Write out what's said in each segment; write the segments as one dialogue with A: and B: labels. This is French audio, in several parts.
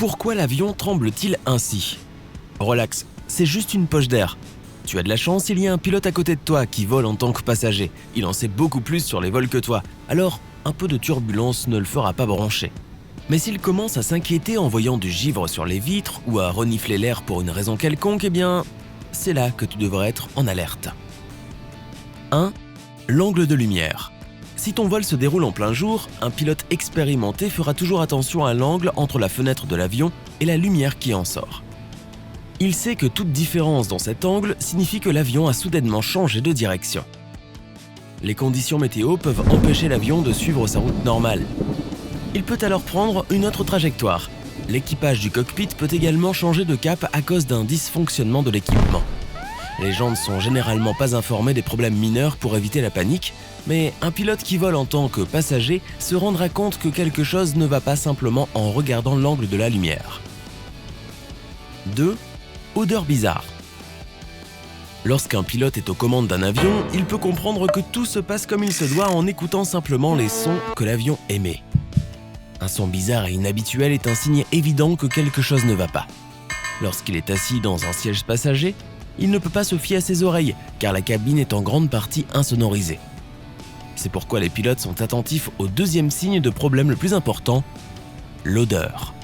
A: Pourquoi l'avion tremble-t-il ainsi? Relax, c'est juste une poche d'air. Tu as de la chance, il y a un pilote à côté de toi qui vole en tant que passager. Il en sait beaucoup plus sur les vols que toi, alors un peu de turbulence ne le fera pas broncher. Mais s'il commence à s'inquiéter en voyant du givre sur les vitres ou à renifler l'air pour une raison quelconque, eh bien, c'est là que tu devrais être en alerte. 1. L'angle de lumière. Si ton vol se déroule en plein jour, un pilote expérimenté fera toujours attention à l'angle entre la fenêtre de l'avion et la lumière qui en sort. Il sait que toute différence dans cet angle signifie que l'avion a soudainement changé de direction. Les conditions météo peuvent empêcher l'avion de suivre sa route normale. Il peut alors prendre une autre trajectoire. L'équipage du cockpit peut également changer de cap à cause d'un dysfonctionnement de l'équipement. Les gens ne sont généralement pas informés des problèmes mineurs pour éviter la panique, mais un pilote qui vole en tant que passager se rendra compte que quelque chose ne va pas simplement en regardant l'angle de la lumière. 2. Odeur bizarre. Lorsqu'un pilote est aux commandes d'un avion, il peut comprendre que tout se passe comme il se doit en écoutant simplement les sons que l'avion émet. Un son bizarre et inhabituel est un signe évident que quelque chose ne va pas. Lorsqu'il est assis dans un siège passager, il ne peut pas se fier à ses oreilles, car la cabine est en grande partie insonorisée. C'est pourquoi les pilotes sont attentifs au deuxième signe de problème le plus important, l'odeur.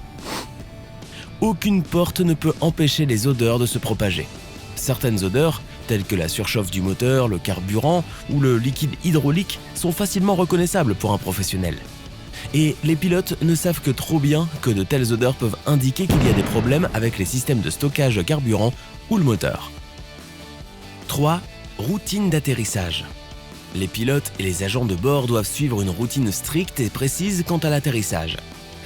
A: Aucune porte ne peut empêcher les odeurs de se propager. Certaines odeurs, telles que la surchauffe du moteur, le carburant ou le liquide hydraulique, sont facilement reconnaissables pour un professionnel. Et les pilotes ne savent que trop bien que de telles odeurs peuvent indiquer qu'il y a des problèmes avec les systèmes de stockage de carburant ou le moteur. 3. Routine d'atterrissage. Les pilotes et les agents de bord doivent suivre une routine stricte et précise quant à l'atterrissage.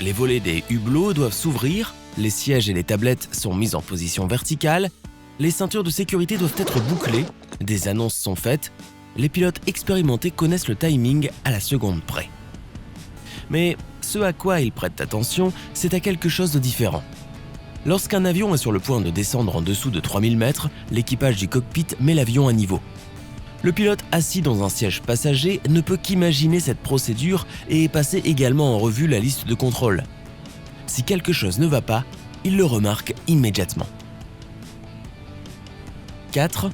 A: Les volets des hublots doivent s'ouvrir, les sièges et les tablettes sont mis en position verticale, les ceintures de sécurité doivent être bouclées, des annonces sont faites, les pilotes expérimentés connaissent le timing à la seconde près. Mais ce à quoi ils prêtent attention, c'est à quelque chose de différent. Lorsqu'un avion est sur le point de descendre en dessous de 3000 mètres, l'équipage du cockpit met l'avion à niveau. Le pilote assis dans un siège passager ne peut qu'imaginer cette procédure et passer également en revue la liste de contrôle. Si quelque chose ne va pas, il le remarque immédiatement. 4.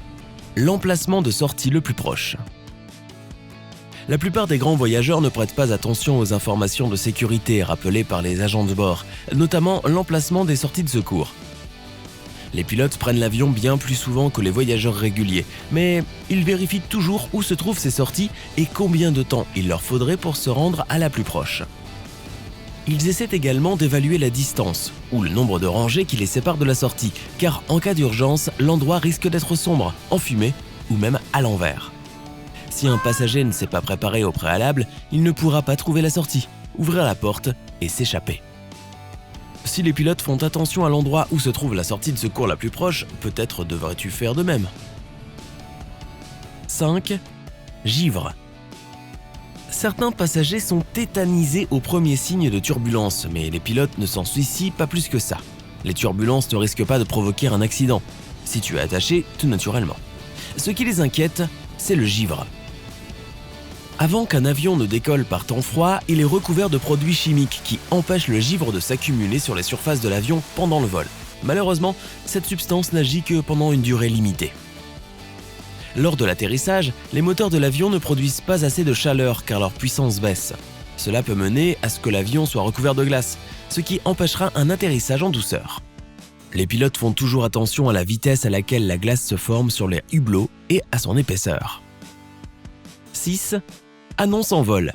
A: L'emplacement de sortie le plus proche. La plupart des grands voyageurs ne prêtent pas attention aux informations de sécurité rappelées par les agents de bord, notamment l'emplacement des sorties de secours. Les pilotes prennent l'avion bien plus souvent que les voyageurs réguliers, mais ils vérifient toujours où se trouvent ces sorties et combien de temps il leur faudrait pour se rendre à la plus proche. Ils essaient également d'évaluer la distance, ou le nombre de rangées qui les séparent de la sortie, car en cas d'urgence, l'endroit risque d'être sombre, enfumé ou même à l'envers. Si un passager ne s'est pas préparé au préalable, il ne pourra pas trouver la sortie, ouvrir la porte et s'échapper. Si les pilotes font attention à l'endroit où se trouve la sortie de secours la plus proche, peut-être devrais-tu faire de même. 5. Givre. Certains passagers sont tétanisés aux premiers signes de turbulence, mais les pilotes ne s'en soucient pas plus que ça. Les turbulences ne risquent pas de provoquer un accident, si tu es attaché tout naturellement. Ce qui les inquiète, c'est le givre. Avant qu'un avion ne décolle par temps froid, il est recouvert de produits chimiques qui empêchent le givre de s'accumuler sur les surfaces de l'avion pendant le vol. Malheureusement, cette substance n'agit que pendant une durée limitée. Lors de l'atterrissage, les moteurs de l'avion ne produisent pas assez de chaleur car leur puissance baisse. Cela peut mener à ce que l'avion soit recouvert de glace, ce qui empêchera un atterrissage en douceur. Les pilotes font toujours attention à la vitesse à laquelle la glace se forme sur les hublots et à son épaisseur. 6. Annonce en vol.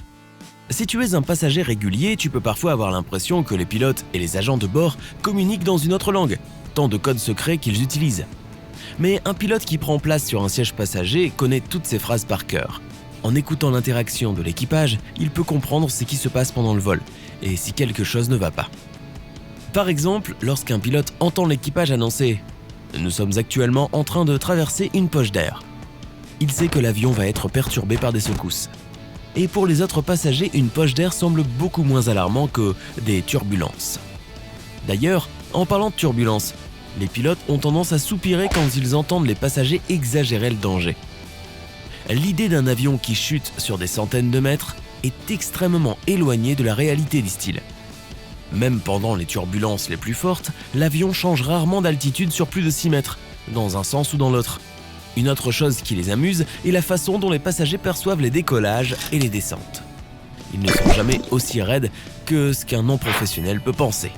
A: Si tu es un passager régulier, tu peux parfois avoir l'impression que les pilotes et les agents de bord communiquent dans une autre langue, tant de codes secrets qu'ils utilisent. Mais un pilote qui prend place sur un siège passager connaît toutes ces phrases par cœur. En écoutant l'interaction de l'équipage, il peut comprendre ce qui se passe pendant le vol et si quelque chose ne va pas. Par exemple, lorsqu'un pilote entend l'équipage annoncer « Nous sommes actuellement en train de traverser une poche d'air », il sait que l'avion va être perturbé par des secousses. Et pour les autres passagers, une poche d'air semble beaucoup moins alarmant que des turbulences. D'ailleurs, en parlant de turbulences, les pilotes ont tendance à soupirer quand ils entendent les passagers exagérer le danger. L'idée d'un avion qui chute sur des centaines de mètres est extrêmement éloignée de la réalité, disent-ils. Même pendant les turbulences les plus fortes, l'avion change rarement d'altitude sur plus de 6 mètres, dans un sens ou dans l'autre. Une autre chose qui les amuse est la façon dont les passagers perçoivent les décollages et les descentes. Ils ne sont jamais aussi raides que ce qu'un non-professionnel peut penser.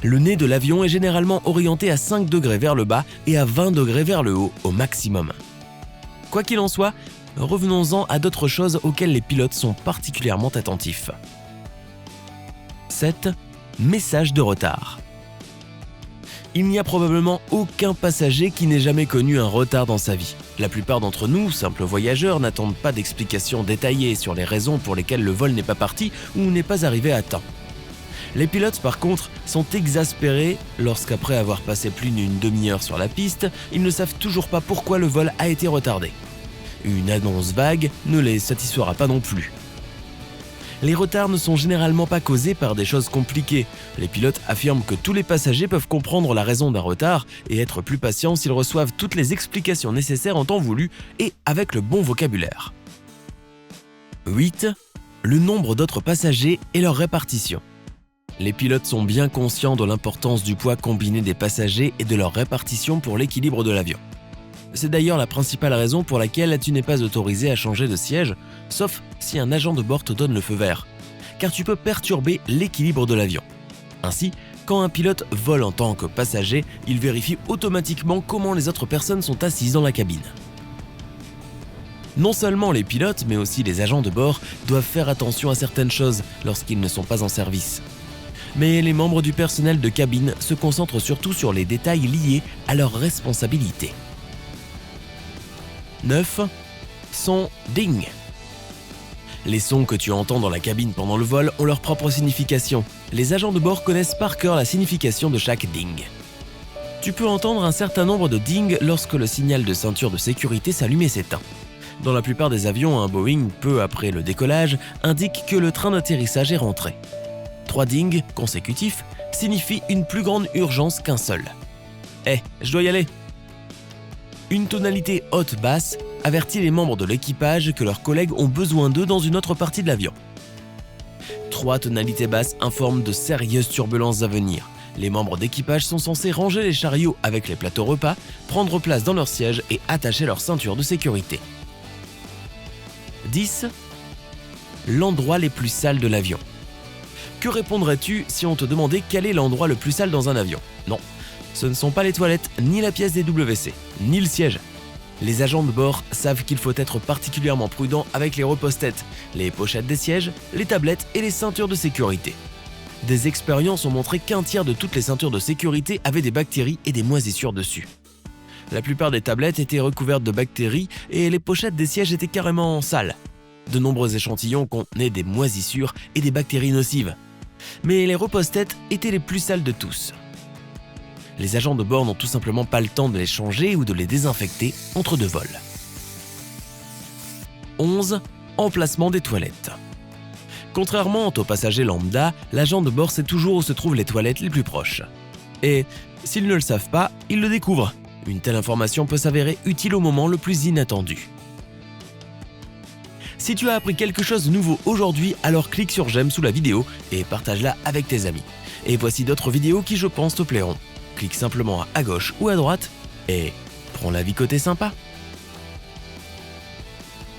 A: Le nez de l'avion est généralement orienté à 5 degrés vers le bas et à 20 degrés vers le haut au maximum. Quoi qu'il en soit, revenons-en à d'autres choses auxquelles les pilotes sont particulièrement attentifs. 7. Message de retard. Il n'y a probablement aucun passager qui n'ait jamais connu un retard dans sa vie. La plupart d'entre nous, simples voyageurs, n'attendent pas d'explications détaillées sur les raisons pour lesquelles le vol n'est pas parti ou n'est pas arrivé à temps. Les pilotes, par contre, sont exaspérés lorsqu'après avoir passé plus d'une demi-heure sur la piste, ils ne savent toujours pas pourquoi le vol a été retardé. Une annonce vague ne les satisfera pas non plus. Les retards ne sont généralement pas causés par des choses compliquées. Les pilotes affirment que tous les passagers peuvent comprendre la raison d'un retard et être plus patients s'ils reçoivent toutes les explications nécessaires en temps voulu et avec le bon vocabulaire. 8. Le nombre d'autres passagers et leur répartition. Les pilotes sont bien conscients de l'importance du poids combiné des passagers et de leur répartition pour l'équilibre de l'avion. C'est d'ailleurs la principale raison pour laquelle tu n'es pas autorisé à changer de siège, sauf si un agent de bord te donne le feu vert, car tu peux perturber l'équilibre de l'avion. Ainsi, quand un pilote vole en tant que passager, il vérifie automatiquement comment les autres personnes sont assises dans la cabine. Non seulement les pilotes, mais aussi les agents de bord doivent faire attention à certaines choses lorsqu'ils ne sont pas en service. Mais les membres du personnel de cabine se concentrent surtout sur les détails liés à leurs responsabilités. 9. Son ding. Les sons que tu entends dans la cabine pendant le vol ont leur propre signification. Les agents de bord connaissent par cœur la signification de chaque ding. Tu peux entendre un certain nombre de dings lorsque le signal de ceinture de sécurité s'allume et s'éteint. Dans la plupart des avions, un Boeing, peu après le décollage, indique que le train d'atterrissage est rentré. 3 dings consécutifs signifient une plus grande urgence qu'un seul. Je dois y aller. Une tonalité haute-basse avertit les membres de l'équipage que leurs collègues ont besoin d'eux dans une autre partie de l'avion. 3 tonalités basses informent de sérieuses turbulences à venir. Les membres d'équipage sont censés ranger les chariots avec les plateaux repas, prendre place dans leur siège et attacher leur ceinture de sécurité. 10. L'endroit les plus sales de l'avion. Que répondrais-tu si on te demandait quel est l'endroit le plus sale dans un avion ? Non, ce ne sont pas les toilettes, ni la pièce des WC, ni le siège. Les agents de bord savent qu'il faut être particulièrement prudent avec les repose-têtes, les pochettes des sièges, les tablettes et les ceintures de sécurité. Des expériences ont montré qu'un tiers de toutes les ceintures de sécurité avaient des bactéries et des moisissures dessus. La plupart des tablettes étaient recouvertes de bactéries et les pochettes des sièges étaient carrément sales. De nombreux échantillons contenaient des moisissures et des bactéries nocives. Mais les repose-têtes étaient les plus sales de tous. Les agents de bord n'ont tout simplement pas le temps de les changer ou de les désinfecter entre 2 vols. 11. Emplacement des toilettes. Contrairement aux passagers lambda, l'agent de bord sait toujours où se trouvent les toilettes les plus proches. Et s'ils ne le savent pas, ils le découvrent. Une telle information peut s'avérer utile au moment le plus inattendu. Si tu as appris quelque chose de nouveau aujourd'hui, alors clique sur j'aime sous la vidéo et partage-la avec tes amis. Et voici d'autres vidéos qui je pense te plairont. Clique simplement à gauche ou à droite et prends la vie côté sympa.